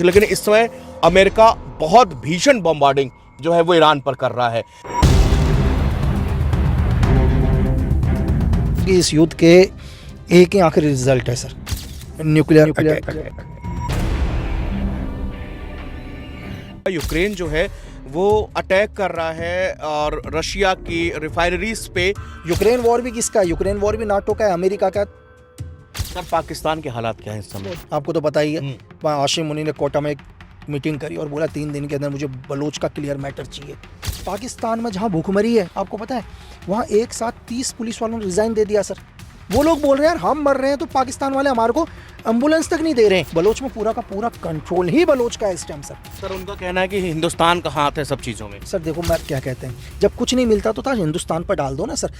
लेकिन इस समय अमेरिका बहुत भीषण बॉम्बार्डिंग जो है वो ईरान पर कर रहा है। इस युद्ध के एक ही आखिरी रिजल्ट है सर, न्यूक्लियर अटैक। यूक्रेन जो है वो अटैक कर रहा है और रशिया की रिफाइनरीज पे। यूक्रेन वॉर भी किसका है? यूक्रेन वॉर भी नाटो का है, अमेरिका का। सर पाकिस्तान के हालात क्या है इस समय? आपको तो पता ही है, आशिम मुनी ने कोटा में एक मीटिंग करी और बोला 3 दिन के अंदर मुझे बलोच का क्लियर मैटर चाहिए। पाकिस्तान में जहाँ भूखमरी है, आपको पता है, वहाँ एक साथ 30 पुलिस वालों ने रिजाइन दे दिया सर। वो लोग बोल रहे हैं यार हम मर रहे हैं तो पाकिस्तान वाले हमारे को एम्बुलेंस तक नहीं दे रहे हैं। बलोच में पूरा का पूरा कंट्रोल ही बलोच का है इस टाइम सर। सर उनका कहना है कि हिंदुस्तान का हाथ है सब चीज़ों में। सर देखो मैं क्या कहते हैं, जब कुछ नहीं मिलता तो था हिंदुस्तान पर डाल दो ना सर।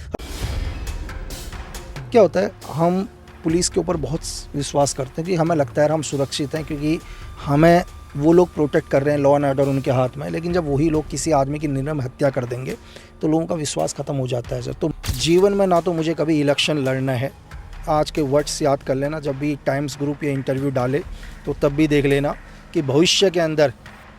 क्या होता है, हम पुलिस के ऊपर बहुत विश्वास करते हैं कि हमें लगता है हम सुरक्षित हैं क्योंकि हमें वो लोग प्रोटेक्ट कर रहे हैं, लॉ एंड ऑर्डर उनके हाथ में। लेकिन जब वही लोग किसी आदमी की निर्मम हत्या कर देंगे तो लोगों का विश्वास खत्म हो जाता है सर। तो जीवन में ना तो मुझे कभी इलेक्शन लड़ना है, आज के वर्ड्स याद कर लेना, जब भी टाइम्स ग्रुप या इंटरव्यू डाले तो तब भी देख लेना कि भविष्य के अंदर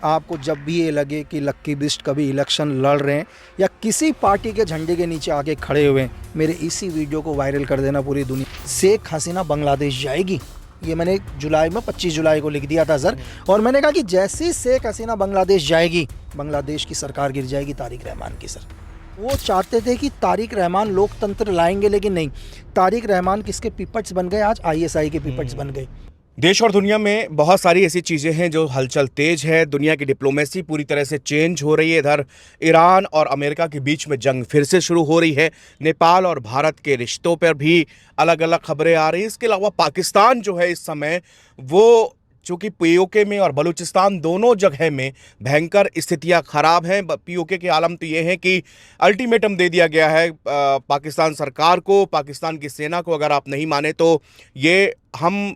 आपको जब भी ये लगे कि लक्की बिस्ट कभी इलेक्शन लड़ रहे हैं या किसी पार्टी के झंडे के नीचे आके खड़े हुए हैं, मेरे इसी वीडियो को वायरल कर देना पूरी दुनिया। शेख हसीना बांग्लादेश जाएगी, ये मैंने जुलाई में 25 जुलाई को लिख दिया था सर। और मैंने कहा कि जैसे ही शेख हसीना बांग्लादेश जाएगी, बांग्लादेश की सरकार गिर जाएगी तारिक रहमान की सर। वो चाहते थे कि तारिक रहमान लोकतंत्र लाएंगे, लेकिन नहीं, तारिक रहमान किसके पिपट्स बन गए? आज आईएसआई के पिपट्स बन गए। देश और दुनिया में बहुत सारी ऐसी चीज़ें हैं जो हलचल तेज है। दुनिया की डिप्लोमेसी पूरी तरह से चेंज हो रही है। इधर ईरान और अमेरिका के बीच में जंग फिर से शुरू हो रही है। नेपाल और भारत के रिश्तों पर भी अलग अलग खबरें आ रही हैं। इसके अलावा पाकिस्तान जो है इस समय वो चूँकि पीओके में और बलूचिस्तान दोनों जगह में भयंकर स्थितियां खराब हैं। पीओके की आलम तो ये है कि अल्टीमेटम दे दिया गया है पाकिस्तान सरकार को, पाकिस्तान की सेना को, अगर आप नहीं माने तो ये हम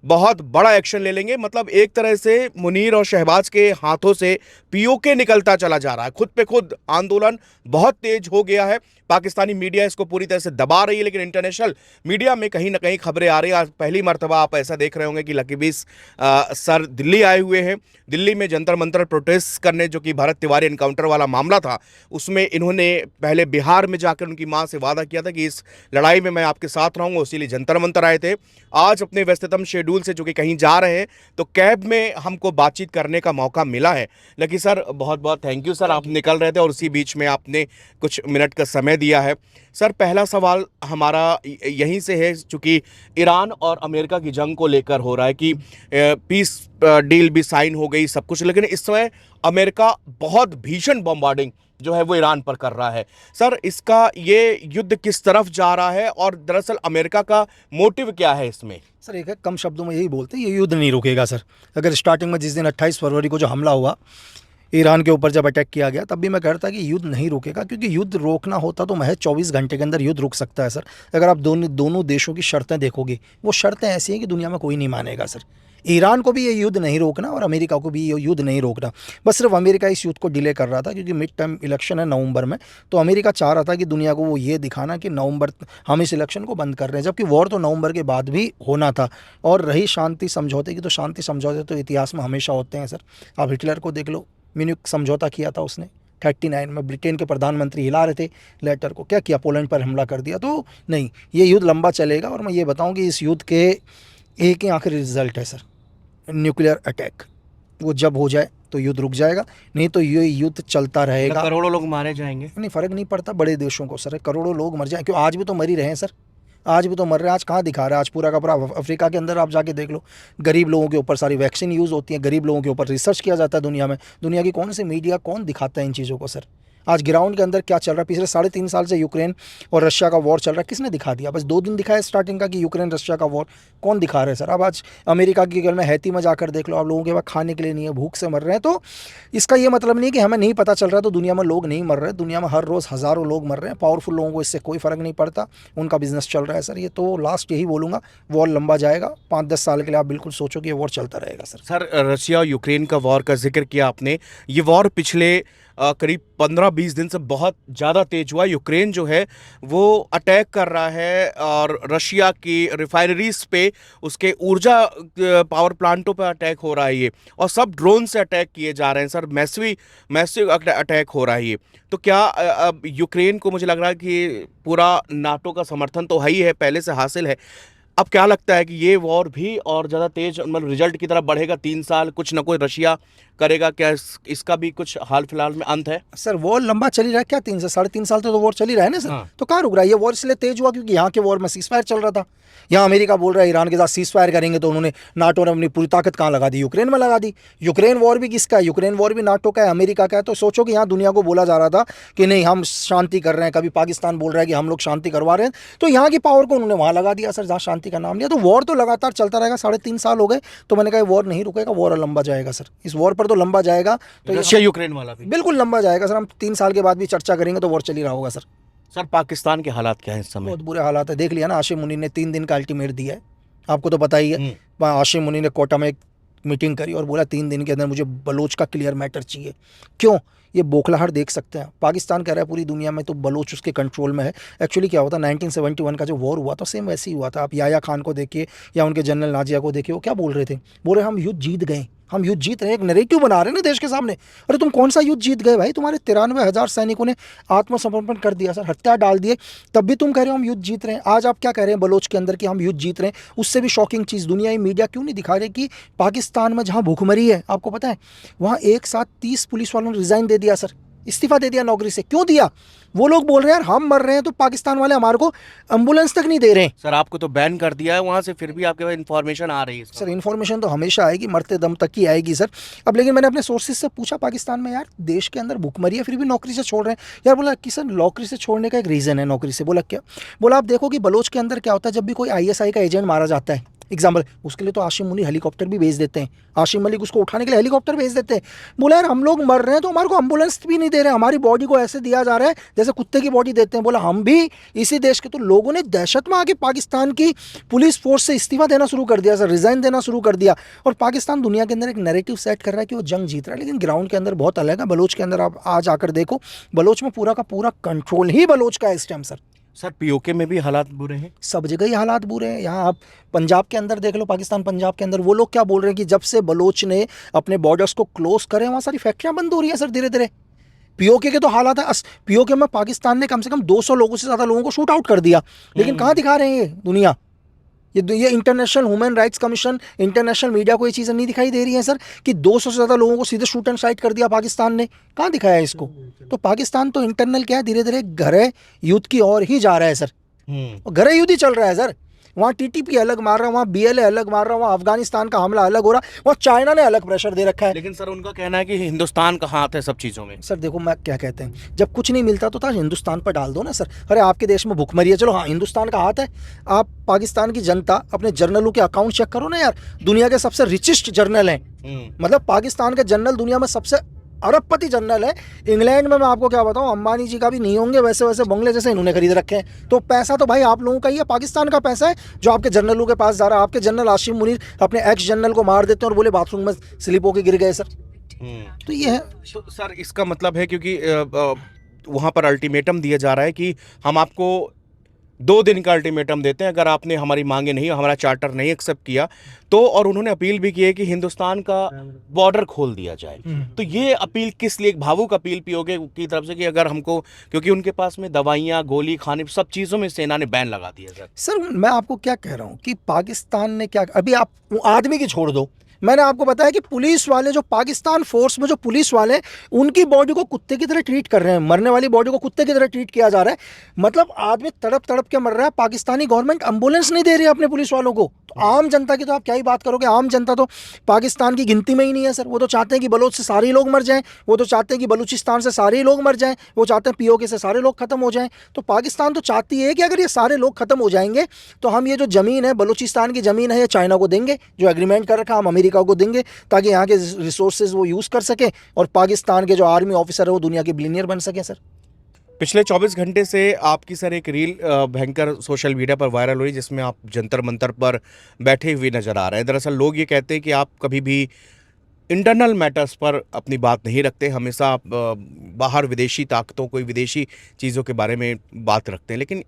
बहुत बड़ा एक्शन ले लेंगे। मतलब एक तरह से मुनीर और शहबाज के हाथों से पीओके निकलता चला जा रहा है। खुद पे खुद आंदोलन बहुत तेज हो गया है। पाकिस्तानी मीडिया इसको पूरी तरह से दबा रही है, लेकिन इंटरनेशनल मीडिया में कहीं ना कहीं खबरें आ रही है। आज पहली मर्तबा आप ऐसा देख रहे होंगे कि लकी बीस सर दिल्ली आए हुए हैं। दिल्ली में जंतर मंतर प्रोटेस्ट करने, जो कि भरत तिवारी एनकाउंटर वाला मामला था, उसमें इन्होंने पहले बिहार में जाकर उनकी मां से वादा किया था कि इस लड़ाई में मैं आपके साथ रहूंगा, इसीलिए जंतर मंतर आए थे। आज अपने व्यस्ततम शेड्यूल से जो कि कहीं जा रहे हैं, तो कैब में हमको बातचीत करने का मौका मिला है। लकी सर बहुत बहुत थैंक यू सर, आप निकल रहे थे और उसी बीच में आपने कुछ मिनट का समय दिया है। सर पहला सवाल हमारा यहीं से है, चूंकि ईरान और अमेरिका की जंग को लेकर हो रहा है कि पीस डील भी साइन हो गई सब कुछ, लेकिन इस समय अमेरिका बहुत भीषण बॉम्बार्डिंग जो है वो ईरान पर कर रहा है। सर इसका ये युद्ध किस तरफ जा रहा है और दरअसल अमेरिका का मोटिव क्या है इसमें? सर एक है, कम शब्दों में यही बोलते हैं, ये युद्ध नहीं रुकेगा सर। अगर स्टार्टिंग में जिस दिन 28 फरवरी को जो हमला हुआ ईरान के ऊपर, जब अटैक किया गया, तब भी मैं कह रहा था कि युद्ध नहीं रुकेगा, क्योंकि युद्ध रोकना होता तो महज 24 घंटे के अंदर युद्ध रुक सकता है सर। अगर आप दोनों देशों की शर्तें देखोगे, वो शर्तें ऐसी हैं कि दुनिया में कोई नहीं मानेगा सर। ईरान को भी ये युद्ध नहीं रोकना और अमेरिका को भी ये युद्ध नहीं रोकना। बस सिर्फ अमेरिका इस युद्ध को डिले कर रहा था क्योंकि मिड टर्म इलेक्शन है नवंबर में, तो अमेरिका चाह रहा था कि दुनिया को वो ये दिखाना कि नवंबर हम इस इलेक्शन को बंद कर रहे हैं, जबकि वॉर तो नवंबर के बाद भी होना था। और रही शांति समझौते की, तो शांति समझौते तो इतिहास में हमेशा होते हैं सर। आप हिटलर को देख लो, म्यूनिख समझौता किया था उसने 39 में, ब्रिटेन के प्रधानमंत्री हिला रहे थे लेटर को, क्या किया, पोलैंड पर हमला कर दिया। तो नहीं, ये युद्ध लंबा चलेगा। और मैं ये बताऊं कि इस युद्ध के एक ही आखिरी रिजल्ट है सर, न्यूक्लियर अटैक। वो जब हो जाए तो युद्ध रुक जाएगा, नहीं तो ये युद्ध चलता रहेगा। करोड़ों लोग मारे जाएंगे। नहीं, फर्क नहीं पड़ता बड़े देशों को सर, करोड़ों लोग मर जाए, क्यों आज भी तो मर ही रहे हैं सर। आज भी तो मर रहे हैं। आज कहाँ दिखा रहा है? आज पूरा का पूरा अफ्रीका के अंदर आप जाके देख लो, गरीब लोगों के ऊपर सारी वैक्सीन यूज़ होती है, गरीब लोगों के ऊपर रिसर्च किया जाता है दुनिया में। दुनिया की कौन सी मीडिया, कौन दिखाता है इन चीज़ों को सर? आज ग्राउंड के अंदर क्या चल रहा है? पिछले 3.5 साल से यूक्रेन और रशिया का वॉर चल रहा है, किसने दिखा दिया? बस 2 दिन दिखाया स्टार्टिंग का कि यूक्रेन रशिया का वॉर, कौन दिखा रहे हैं सर? अब आज अमेरिका की गल में हैती में जाकर देख लो, आप लोगों के पास खाने के लिए नहीं है, भूख से मर रहे हैं। तो इसका ये मतलब नहीं कि हमें नहीं पता चल रहा है, तो दुनिया में लोग नहीं मर रहे, दुनिया में हर रोज़ हज़ारों लोग मर रहे हैं। पावरफुल लोगों को इससे कोई फ़र्क नहीं पड़ता, उनका बिजनेस चल रहा है सर। ये तो लास्ट यही बोलूँगा, वॉर लंबा जाएगा, 5-10 साल के लिए आप बिल्कुल सोचो कि ये वॉर चलता रहेगा सर। सर रशिया और यूक्रेन का वॉर का जिक्र किया आपने। ये वॉर पिछले करीब 15-20 दिन से बहुत ज़्यादा तेज हुआ। यूक्रेन जो है वो अटैक कर रहा है और रशिया की रिफाइनरीज पे, उसके ऊर्जा पावर प्लांटों पे अटैक हो रहा है ये, और सब ड्रोन से अटैक किए जा रहे हैं सर। मैसिव अटैक हो रहा है ये। तो क्या अब यूक्रेन को, मुझे लग रहा है कि पूरा नाटो का समर्थन तो है ही है, पहले से हासिल है। अब क्या लगता है कि ये वॉर भी और ज़्यादा तेज, मतलब रिजल्ट की तरफ बढ़ेगा? 3 साल कुछ ना कुछ रशिया करेगा क्या? इसका भी कुछ हाल फिलहाल में अंत है? सर वॉर लंबा चल ही रहा है क्या, 3 से 3.5 साल तो वॉर चल ही रहा है ना सर। हाँ। तो कहाँ रुक रहा है ये वॉर? इसलिए तेज हुआ क्योंकि यहाँ के वॉर में सीज फायर चल रहा था। यहाँ अमेरिका बोल रहा है ईरान के साथ सीज फायर करेंगे, तो उन्होंने, नाटो ने अपनी पूरी ताकत कहाँ लगा दी? यूक्रेन में लगा दी। यूक्रेन वॉर भी किसका है? यूक्रेन वॉर भी नाटो का है, अमेरिका का है। तो सोचो कि यहाँ दुनिया को बोला जा रहा था कि नहीं हम शांति कर रहे हैं, कभी पाकिस्तान बोल रहा है कि हम लोग शांति करवा रहे हैं, तो यहाँ की पावर को उन्होंने वहाँ लगा दिया सर, जहाँ शांति का नाम लिया। तो वॉर तो लगातार चलता रहेगा, 3.5 साल हो गए। तो मैंने कहा वॉर नहीं रुकेगा, वॉर लंबा जाएगा सर, इस वॉर पर तो लंबा जाएगा। तो रशिया यूक्रेन वाला भी बिल्कुल लंबा जाएगा सर। हम 3 साल के बाद भी चर्चा करेंगे तो वॉर चल ही रहा होगा सर। सर, पाकिस्तान के हालात क्या है इस समय? बहुत बुरे हालात है, देख लिया ना, आशिम मुनी ने 3 दिन का अल्टीमेट दिया है, आपको तो पता ही है। आशिम मुनी ने कोटा में एक मीटिंग करी और बोला 3 दिन के अंदर मुझे बलोच का क्लियर मैटर चाहिए। क्यों? ये बौखलाहट देख सकते हैं। पाकिस्तान कह रहा है पूरी दुनिया में तो बलोच उसके कंट्रोल में है। एक्चुअली क्या होता है, 1971 का जो वॉर हुआ था सेम वैसे ही हुआ था। आप याया खान को देखिए या उनके जनरल नाजिया को देखिए, वो क्या बोल रहे थे? बोल रहे हम युद्ध जीत गए, हम युद्ध जीत रहे हैं। एक नैरेटिव बना रहे हैं ना देश के सामने। अरे तुम कौन सा युद्ध जीत गए भाई? तुम्हारे 93,000 सैनिकों ने आत्मसमर्पण कर दिया सर, हत्या डाल दिए, तब भी तुम कह रहे हो हम युद्ध जीत रहे हैं। आज आप क्या कह रहे हैं बलोच के अंदर कि हम युद्ध जीत रहे हैं? उससे भी शॉकिंग चीज़, दुनियाई मीडिया क्यों नहीं दिखा रहे कि पाकिस्तान में जहाँ भूखमरी है, आपको पता है वहाँ एक साथ 30 पुलिस वालों ने रिजाइन दे दिया सर, इस्तीफा दे दिया नौकरी से। क्यों दिया? वो लोग बोल रहे हैं यार हम मर रहे हैं तो पाकिस्तान वाले हमारे को एम्बुलेंस तक नहीं दे रहे हैं। सर, आपको तो बैन कर दिया है वहां से, फिर भी आपके पास इन्फॉर्मेशन आ रही है सर इन्फॉर्मेशन तो हमेशा आएगी, मरते दम तक ही आएगी सर। अब लेकिन मैंने अपने सोर्सेज से पूछा पाकिस्तान में, यार देश के अंदर भूखमरी है फिर भी नौकरी से छोड़ रहे हैं यार। बोला कि सर नौकरी से छोड़ने का एक रीज़न है नौकरी से। बोला क्या? बोला आप देखो कि बलोच के अंदर क्या होता है, जब भी कोई ISI का एजेंट मारा जाता है, एग्जाम्पल, उसके लिए तो आशिम मुनी हेलीकॉप्टर भी भेज देते हैं, आशिम मलिक उसको उठाने के लिए हेलीकॉप्टर भेज देते हैं। बोला यार हम लोग मर रहे हैं तो हमारे को एम्बुलेंस भी नहीं दे रहे, हमारी बॉडी को ऐसे दिया जा रहा है जैसे कुत्ते की बॉडी देते हैं। बोला हम भी इसी देश के। तो लोगों ने दहशत में आके पाकिस्तान की पुलिस फोर्स से इस्तीफा देना शुरू कर दिया सर, रिजाइन देना शुरू कर दिया। और पाकिस्तान दुनिया के अंदर एक नैरेटिव सेट कर रहा है कि वो जंग जीत रहा है, लेकिन ग्राउंड के अंदर बहुत अलग है। बलोच के अंदर आप आज आकर देखो, बलोच में पूरा का पूरा कंट्रोल ही बलोच का है इस टाइम सर। सर, POK में भी हालात बुरे हैं? सब जगह ही हालात बुरे हैं। यहाँ आप पंजाब के अंदर देख लो, पाकिस्तान पंजाब के अंदर वो लोग क्या बोल रहे हैं कि जब से बलोच ने अपने बॉर्डर्स को क्लोज करे वहाँ सारी फैक्ट्रियाँ बंद हो रही हैं सर धीरे धीरे। POK के तो हालात है। POK में पाकिस्तान ने कम से कम 200 लोगों से ज़्यादा लोगों को शूट आउट कर दिया, लेकिन कहाँ दिखा रहे हैं ये दुनिया? ये international human rights commission, international media को ये चीज़ें नहीं दिखाई दे रही हैं सर कि 200 से ज़्यादा लोगों को सीधे शूट एंड साइट कर दिया पाकिस्तान ने? कहाँ दिखाया इसको? तो पाकिस्तान तो इंटरनल क्या है, धीरे धीरे घरे युद्ध की ओर ही जा रहा है सर। और घरे युद्ध ही चल रहा है सर। वहाँ TTP अलग मार रहा है, वहाँ BLA अलग मार रहा है, वहाँ अफगानिस्तान का हमला अलग हो रहा है, वहाँ चाइना ने अलग प्रेशर दे रखा है। लेकिन सर, उनका कहना है कि हिंदुस्तान का हाथ है सब चीज़ों में। सर देखो मैं क्या कहते हैं, जब कुछ नहीं मिलता तो था हिंदुस्तान पर डाल दो ना सर। अरे आपके देश में भूखमरी है, चलो हाँ हिंदुस्तान का हाथ है। आप पाकिस्तान की जनता अपने जर्नलों के अकाउंट चेक करो ना यार, दुनिया के सबसे रिचेस्ट जर्नल हैं। मतलब पाकिस्तान के जनरल दुनिया में सबसे अरबपति जनरल है। इंग्लैंड में मैं आपको क्या बताऊं, अंबानी जी का भी नहीं होंगे वैसे वैसे बंगले जैसे इन्होंने खरीद रखे हैं। तो पैसा तो भाई आप लोगों का ही है, पाकिस्तान का पैसा है जो आपके जनरलों के पास जा रहा है। आपके जनरल आशिम मुनीर अपने एक्स जनरल को मार देते हैं और बोले बाथरूम में स्लिप होके गिर गए सर। तो ये है। तो सर, इसका मतलब है क्योंकि वहाँ पर अल्टीमेटम दिया जा रहा है कि हम आपको 2 दिन का अल्टीमेटम देते हैं, अगर आपने हमारी मांगे नहीं, हमारा चार्टर नहीं एक्सेप्ट किया तो। और उन्होंने अपील भी की है कि हिंदुस्तान का बॉर्डर खोल दिया जाए। तो ये अपील किस लिए, एक भावुक अपील POK की तरफ से कि अगर हमको, क्योंकि उनके पास में दवाइयाँ, गोली, खाने, सब चीज़ों में सेना ने बैन लगा दिया सर। सर मैं आपको क्या कह रहा हूँ कि पाकिस्तान ने क्या, अभी आप आदमी की छोड़ दो, मैंने आपको बताया कि पुलिस वाले जो पाकिस्तान फोर्स में जो पुलिस वाले, उनकी बॉडी को कुत्ते की तरह ट्रीट कर रहे हैं, मरने वाली बॉडी को कुत्ते की तरह ट्रीट किया जा रहा है। मतलब आदमी तड़प तड़प के मर रहा है, पाकिस्तानी गवर्नमेंट एम्बुलेंस नहीं दे रही है अपने पुलिस वालों को। तो आम जनता की तो आप क्या ही बात करोगे, आम जनता तो पाकिस्तान की गिनती में ही नहीं है सर। वो तो चाहते हैं कि बलोच से सारे लोग मर जाएं, वो तो चाहते हैं कि बलूचिस्तान से सारे लोग मर जाएं, वो चाहते हैं POK से सारे लोग खत्म हो जाएं। तो पाकिस्तान तो चाहती है कि अगर ये सारे लोग खत्म हो जाएंगे तो हम ये जो ज़मीन है, बलूचिस्तान की ज़मीन है, ये चाइना को देंगे, जो एग्रीमेंट कर रखा हम अमेरिका को देंगे, ताकि यहाँ के रिसोर्सेज वो यूज़ कर सकें और पाकिस्तान के जो आर्मी ऑफिसर है वो दुनिया के बिलियनियर बन सकें सर। पिछले 24 घंटे से आपकी सर एक रील भयंकर सोशल मीडिया पर वायरल हुई, जिसमें आप जंतर मंतर पर बैठे हुए नजर आ रहे हैं। दरअसल लोग ये कहते हैं कि आप कभी भी इंटरनल मैटर्स पर अपनी बात नहीं रखते, हमेशा आप बाहर विदेशी ताकतों, कोई विदेशी चीज़ों के बारे में बात रखते हैं। लेकिन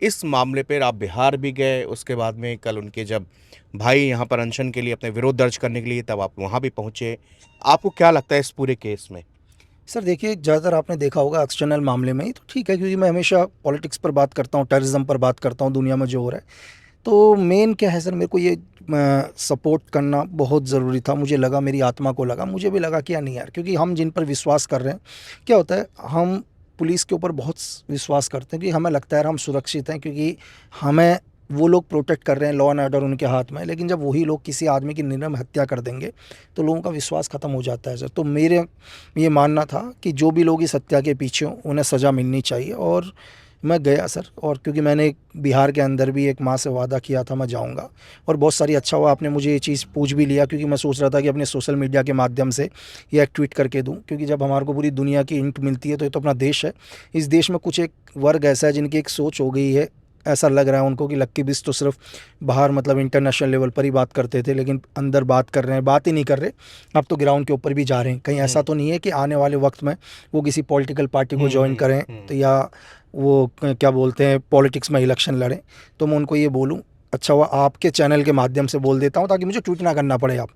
इस मामले पर आप बिहार भी गए, उसके बाद में कल उनके जब भाई यहाँ पर अनशन के लिए अपने विरोध दर्ज करने के लिए, तब आप वहाँ भी पहुँचे। आपको क्या लगता है इस पूरे केस में? सर देखिए, ज़्यादातर आपने देखा होगा एक्सटर्नल मामले में ही तो ठीक है, क्योंकि मैं हमेशा पॉलिटिक्स पर बात करता हूँ, टेररिज्म पर बात करता हूँ, दुनिया में जो हो रहा है। तो मेन क्या है सर, मेरे को ये सपोर्ट करना बहुत ज़रूरी था। मुझे लगा, मेरी आत्मा को लगा, मुझे भी लगा कि यार नहीं यार, क्योंकि हम जिन पर विश्वास कर रहे हैं, क्या होता है, हम पुलिस के ऊपर बहुत विश्वास करते हैं कि हमें लगता है यार हम सुरक्षित हैं, क्योंकि हमें वो लोग प्रोटेक्ट कर रहे हैं, लॉ एंड ऑर्डर उनके हाथ में है। लेकिन जब वही लोग किसी आदमी की निर्मम हत्या कर देंगे तो लोगों का विश्वास ख़त्म हो जाता है सर। तो मेरे ये मानना था कि जो भी लोग इस हत्या के पीछे हों उन्हें सज़ा मिलनी चाहिए, और मैं गया सर। और क्योंकि मैंने बिहार के अंदर भी एक माँ से वादा किया था मैं जाऊंगा, और बहुत सारी अच्छा हुआ आपने मुझे ये चीज़ पूछ भी लिया, क्योंकि मैं सोच रहा था कि अपने सोशल मीडिया के माध्यम से ये एक ट्वीट करके दूं, क्योंकि जब हमारे को पूरी दुनिया की इंट मिलती है तो ये तो अपना देश है। इस देश में कुछ एक वर्ग ऐसा है जिनकी एक सोच हो गई है, ऐसा लग रहा है उनको कि लक्की बिस्ट तो सिर्फ बाहर मतलब इंटरनेशनल लेवल पर ही बात करते थे, लेकिन अंदर बात कर रहे हैं, बात ही नहीं कर रहे, अब तो ग्राउंड के ऊपर भी जा रहे हैं। कहीं ऐसा तो नहीं है कि आने वाले वक्त में वो किसी पॉलिटिकल पार्टी को ज्वाइन करें तो, या वो क्या बोलते हैं, पॉलिटिक्स में इलेक्शन लड़ें। तो मैं उनको ये बोलूँ, अच्छा हुआ आपके चैनल के माध्यम से बोल देता हूँ ताकि मुझे ट्वीट ना करना पड़े आप।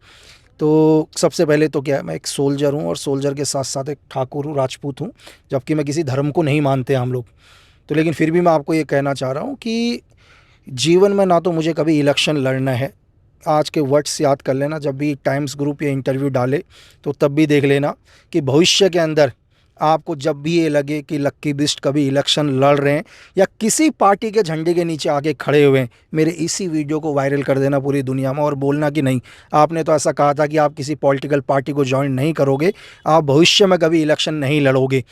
तो सबसे पहले तो क्या है, मैं एक सोल्जर हूँ, और सोल्जर के साथ साथ एक ठाकुर हूँ, राजपूत हूँ, जबकि मैं किसी धर्म को नहीं मानते हम लोग। तो लेकिन फिर भी मैं आपको ये कहना चाह रहा हूँ कि जीवन में ना तो मुझे कभी इलेक्शन लड़ना है। आज के वर्ड्स याद कर लेना, जब भी टाइम्स ग्रुप या इंटरव्यू डाले तो तब भी देख लेना कि भविष्य के अंदर आपको जब भी ये लगे कि लक्की बिस्ट कभी इलेक्शन लड़ रहे हैं या किसी पार्टी के झंडे के नीचे आके खड़े हुए हैं, मेरे इसी वीडियो को वायरल कर देना पूरी दुनिया में, और बोलना कि नहीं, आपने तो ऐसा कहा था कि आप किसी पॉलिटिकल पार्टी को ज्वाइन नहीं करोगे, आप भविष्य में कभी इलेक्शन नहीं लड़ोगे।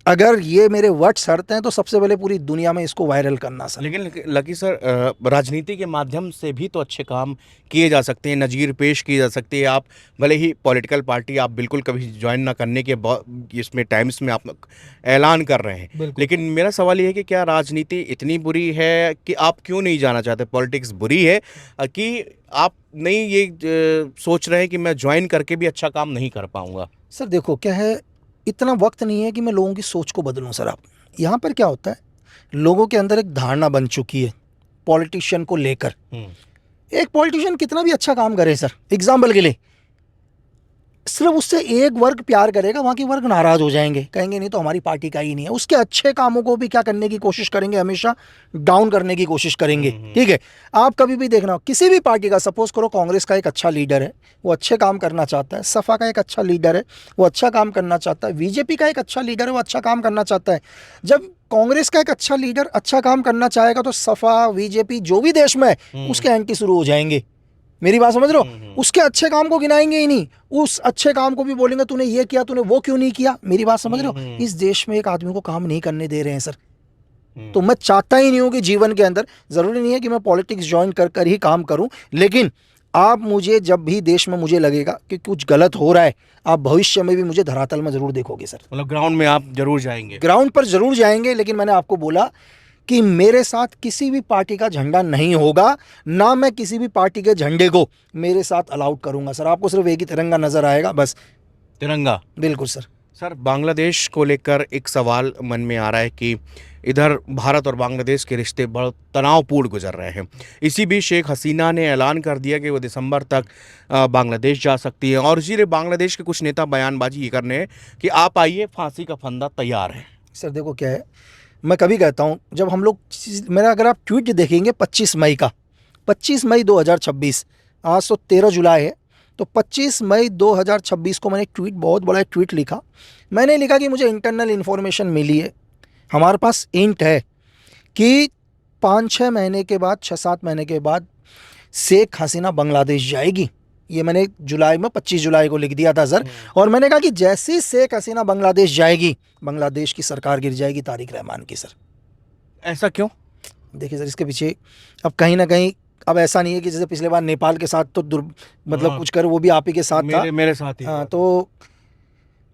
अगर ये मेरे वर्ड्स हटते हैं तो सबसे पहले पूरी दुनिया में इसको वायरल करना सर। लेकिन लकी सर, राजनीति के माध्यम से भी तो अच्छे काम किए जा सकते हैं, नज़ीर पेश की जा सकती है। आप भले ही पॉलिटिकल पार्टी आप बिल्कुल कभी ज्वाइन ना करने के इसमें टाइम्स में आप ऐलान कर रहे हैं, लेकिन मेरा सवाल ये है कि क्या राजनीति इतनी बुरी है कि आप क्यों नहीं जाना चाहते? पॉलिटिक्स बुरी है कि आप नहीं ये सोच रहे हैं कि मैं ज्वाइन करके भी अच्छा काम नहीं कर पाऊंगा? सर देखो क्या है, इतना वक्त नहीं है कि मैं लोगों की सोच को बदलूं सर। आप यहाँ पर क्या होता है, लोगों के अंदर एक धारणा बन चुकी है पॉलिटिशियन को लेकर। एक पॉलिटिशियन कितना भी अच्छा काम करे सर, एग्जाम्पल के लिए सिर्फ उससे एक वर्ग प्यार करेगा, बाकी वर्ग नाराज हो जाएंगे, कहेंगे नहीं तो हमारी पार्टी का ही नहीं है। उसके अच्छे कामों को भी क्या करने की कोशिश करेंगे, हमेशा डाउन करने की कोशिश करेंगे। ठीक है, आप कभी भी देखना, किसी भी पार्टी का, सपोज करो कांग्रेस का एक अच्छा लीडर है, वो अच्छे काम करना चाहता है, सपा का एक अच्छा लीडर है, वो अच्छा काम करना चाहता है, बीजेपी का एक अच्छा लीडर है, वो अच्छा काम करना चाहता है। जब कांग्रेस का एक अच्छा लीडर अच्छा काम करना चाहेगा तो सपा, बीजेपी जो भी देश में है उसके एंटी शुरू हो जाएंगे। मेरी बात समझ रहे हो? उसके अच्छे काम को गिनाएंगे ही नहीं, उस अच्छे काम को भी बोलेंगे तूने ये किया, तूने वो क्यों नहीं किया। मेरी बात समझ रहे हो? इस देश में एक आदमी को काम नहीं करने दे रहे हैं सर। तो मैं चाहता ही नहीं हूं कि जीवन के अंदर, जरूरी नहीं है कि मैं पॉलिटिक्स ज्वाइन कर ही काम करूं, लेकिन आप मुझे जब भी देश में मुझे लगेगा कि कुछ गलत हो रहा है, आप भविष्य में भी मुझे धरातल में जरूर देखोगे सर। मतलब ग्राउंड में आप जरूर जाएंगे? ग्राउंड पर जरूर जाएंगे, लेकिन मैंने आपको बोला कि मेरे साथ किसी भी पार्टी का झंडा नहीं होगा, ना मैं किसी भी पार्टी के झंडे को मेरे साथ अलाउड करूंगा सर। आपको सिर्फ एक ही तिरंगा नजर आएगा, बस तिरंगा। बिल्कुल सर। सर, बांग्लादेश को लेकर एक सवाल मन में आ रहा है कि इधर भारत और बांग्लादेश के रिश्ते बहुत तनावपूर्ण गुजर रहे हैं। इसी बीच शेख हसीना ने ऐलान कर दिया कि वो दिसंबर तक बांग्लादेश जा सकती है, और इसीलिए बांग्लादेश के कुछ नेता बयानबाजी ये करने हैं कि आप आइए, फांसी का फंदा तैयार है। सर देखो क्या है, मैं कभी कहता हूँ, जब हम लोग, मेरा अगर आप ट्वीट देखेंगे 25 मई का, 25 मई 2026, आज तो 13 जुलाई है, तो 25 मई 2026 को मैंने एक ट्वीट, बहुत बड़ा एक ट्वीट लिखा। मैंने लिखा कि मुझे इंटरनल इन्फॉर्मेशन मिली है, हमारे पास इंट है कि 5-6 महीने के बाद, 6-7 महीने के बाद शेख हसीना बांग्लादेश जाएगी। ये मैंने जुलाई में 25 जुलाई को लिख दिया था सर। और मैंने कहा कि जैसे ही शेख हसीना बांग्लादेश जाएगी, बांग्लादेश की सरकार गिर जाएगी तारिक रहमान की सर। ऐसा क्यों? देखिए सर, इसके पीछे अब कहीं ना कहीं, अब ऐसा नहीं है कि जैसे पिछले बार नेपाल के साथ तो मतलब कुछ कर, वो भी आप ही के साथ था, मेरे साथ ही। हाँ, तो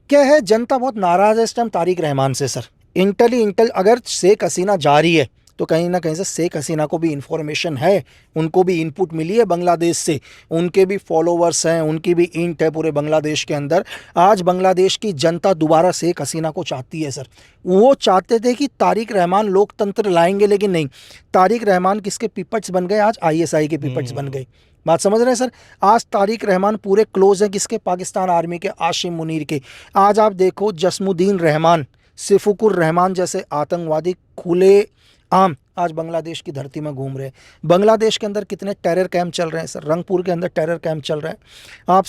क्या है, जनता बहुत नाराज है इस टाइम तारिक रहमान से सर। इंटल अगर शेख हसीना जा रही है, तो कहीं ना कहीं से शेख हसीना को भी इंफॉर्मेशन है, उनको भी इनपुट मिली है बांग्लादेश से, उनके भी फॉलोवर्स हैं, उनकी भी इंट है पूरे बांग्लादेश के अंदर। आज बांग्लादेश की जनता दोबारा शेख हसीना को चाहती है सर। वो चाहते थे कि तारिक रहमान लोकतंत्र लाएंगे, लेकिन नहीं, तारिक रहमान किसके पिपट्स बन गए? आज आईएसआई के पिपट्स बन गए। बात समझ रहे हैं सर? आज तारिक रहमान पूरे क्लोज हैं किसके? पाकिस्तान आर्मी के, आशिम मुनीर के। आज आप देखो जसमुद्दीन रहमान, सिफुकुर रहमान जैसे आतंकवादी खुले आम आज बांग्लादेश की धरती में घूम रहे हैं। बांग्लादेश के अंदर कितने टेरर कैंप चल रहे हैं सर? रंगपुर के अंदर टेरर कैंप चल रहा है। आप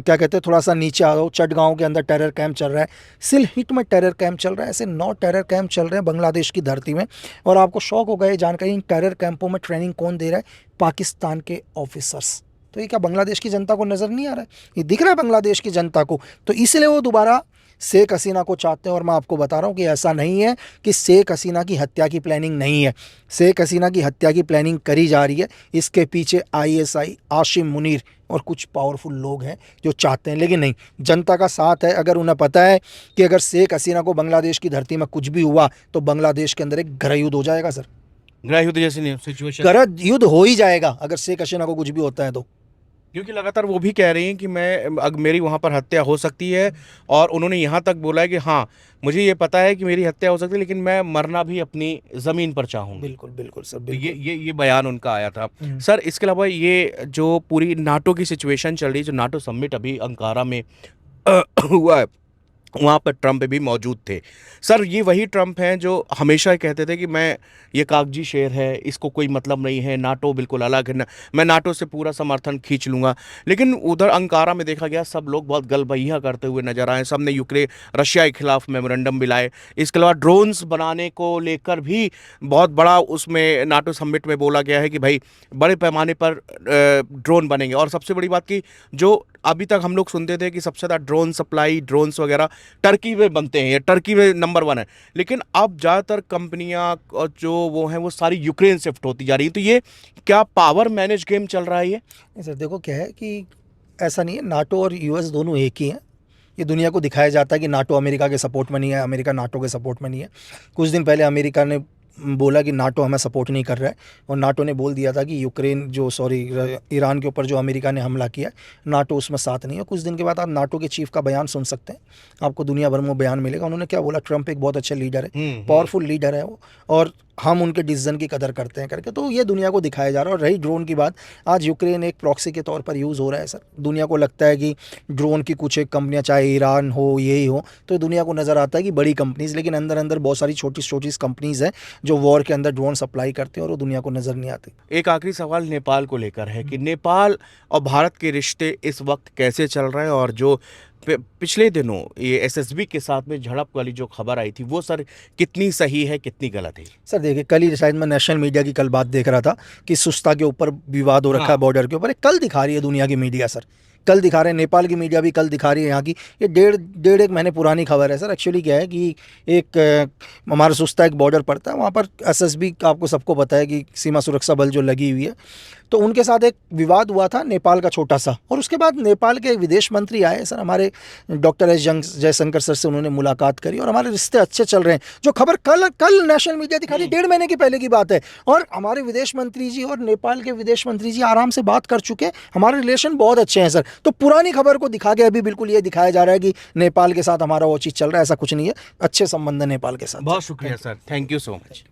क्या कहते हैं, थोड़ा सा नीचे आ जाओ, चटगांव के अंदर टेरर कैंप चल रहा है, सिलहिट में टेरर कैंप चल रहा है। ऐसे 9 टेरर कैंप चल रहे हैं बांग्लादेश की धरती में। और आपको शौक होगा ये जानकारी, इन टेरर कैंपों में ट्रेनिंग कौन दे रहा है? पाकिस्तान के ऑफिसर्स। तो ये क्या बांग्लादेश की जनता को नज़र नहीं आ रहा है? ये दिख रहा है बांग्लादेश की जनता को। तो इसलिए वो दोबारा शेख हसीना को चाहते हैं। और मैं आपको बता रहा हूँ कि ऐसा नहीं है कि शेख हसीना की हत्या की प्लानिंग नहीं है। शेख हसीना की हत्या की प्लानिंग करी जा रही है। इसके पीछे आईएसआई, आशिम मुनीर और कुछ पावरफुल लोग हैं जो चाहते हैं, लेकिन नहीं, जनता का साथ है। अगर उन्हें पता है कि अगर शेख हसीना को बांग्लादेश की धरती में कुछ भी हुआ तो बांग्लादेश के अंदर एक गृह युद्ध हो जाएगा सर। गृह युद्ध जैसी सिचुएशन, गृह युद्ध हो ही जाएगा अगर शेख हसीना को कुछ भी होता है तो। क्योंकि लगातार वो भी कह रही हैं कि मेरी वहाँ पर हत्या हो सकती है, और उन्होंने यहाँ तक बोला है कि हाँ, मुझे ये पता है कि मेरी हत्या हो सकती है, लेकिन मैं मरना भी अपनी ज़मीन पर चाहूँगी। बिल्कुल बिल्कुल सर, तो बिल्कुल। ये बयान उनका आया था। सर, इसके अलावा ये जो पूरी नाटो की सिचुएशन चल रही है, जो नाटो समिट अभी अंकारा में हुआ है, वहाँ पर ट्रंप भी मौजूद थे। सर, ये वही ट्रंप हैं जो हमेशा कहते थे कि ये कागजी शेर है, इसको कोई मतलब नहीं है, नाटो बिल्कुल अलग है, मैं नाटो से पूरा समर्थन खींच लूँगा। लेकिन उधर अंकारा में देखा गया सब लोग बहुत गलबैया करते हुए नजर आए। सब ने रशिया के खिलाफ मेमोरेंडम भी लाए। इसके अलावा ड्रोन्स बनाने को लेकर भी बहुत बड़ा उसमें नाटो समिट में बोला गया है कि भाई बड़े पैमाने पर ड्रोन बनेंगे। और सबसे बड़ी बात की, जो अभी तक हम लोग सुनते थे कि सबसे ज़्यादा ड्रोन सप्लाई, ड्रोन्स वगैरह टर्की में बनते हैं, टर्की में नंबर 1 है, लेकिन अब ज़्यादातर कंपनियां जो वो हैं वो सारी यूक्रेन शिफ्ट होती जा रही है। तो ये क्या पावर मैनेज गेम चल रहा है ये? नहीं सर, देखो क्या है कि ऐसा नहीं है, नाटो और यूएस दोनों एक ही हैं। ये दुनिया को दिखाया जाता है कि नाटो अमेरिका के सपोर्ट में नहीं है, अमेरिका नाटो के सपोर्ट में नहीं है। कुछ दिन पहले अमेरिका ने बोला कि नाटो हमें सपोर्ट नहीं कर रहा है, और नाटो ने बोल दिया था कि ईरान के ऊपर जो अमेरिका ने हमला किया, नाटो उसमें साथ नहीं है। कुछ दिन के बाद आप नाटो के चीफ का बयान सुन सकते हैं, आपको दुनिया भर में बयान मिलेगा। उन्होंने क्या बोला? ट्रंप एक बहुत अच्छे लीडर है, पावरफुल लीडर है वो, और हम उनके डिसीजन की कदर करते हैं करके। तो ये दुनिया को दिखाया जा रहा है। और रही ड्रोन की बात, आज यूक्रेन एक प्रॉक्सी के तौर पर यूज़ हो रहा है सर। दुनिया को लगता है कि ड्रोन की कुछ एक कंपनियां, चाहे ईरान हो, यही हो, तो दुनिया को नज़र आता है कि बड़ी कंपनीज़, लेकिन अंदर अंदर बहुत सारी छोटी छोटी कंपनीज़ हैं जो वॉर के अंदर ड्रोन सप्लाई करते हैं, और वो दुनिया को नज़र नहीं आती। एक आखिरी सवाल नेपाल को लेकर है कि नेपाल और भारत के रिश्ते इस वक्त कैसे चल रहे हैं, और जो पिछले दिनों ये एसएसबी के साथ में झड़प वाली जो खबर आई थी, वो सर कितनी सही है, कितनी गलत है? सर देखिए, कल ही शायद मैं नेशनल मीडिया की कल बात देख रहा था कि सुस्ता के ऊपर विवाद हो रखा है, बॉर्डर के ऊपर। कल दिखा रही है दुनिया की मीडिया सर, कल दिखा रहे हैं, नेपाल की मीडिया भी कल दिखा रही है यहाँ की। ये डेढ़ एक महीने पुरानी खबर है सर। एक्चुअली क्या है कि एक हमारा सुस्ता एक बॉर्डर पड़ता है, वहाँ पर एसएसबी, आपको सबको पता है कि सीमा सुरक्षा बल जो लगी हुई है, तो उनके साथ एक विवाद हुआ था नेपाल का छोटा सा। और उसके बाद नेपाल के विदेश मंत्री आए सर, हमारे डॉक्टर एस जयशंकर सर से उन्होंने मुलाकात करी, और हमारे रिश्ते अच्छे चल रहे हैं। जो खबर कल नेशनल मीडिया दिखा रही, 1.5 महीने की पहले की बात है, और हमारे विदेश मंत्री जी और नेपाल के विदेश मंत्री जी आराम से बात कर चुके हैं। हमारे रिलेशन बहुत अच्छे हैं सर। तो पुरानी खबर को दिखा के अभी बिल्कुल ये दिखाया जा रहा है कि नेपाल के साथ हमारा वो चीज़ चल रहा है, ऐसा कुछ नहीं है। अच्छे संबंध है नेपाल के साथ। बहुत शुक्रिया sir, thank you so much.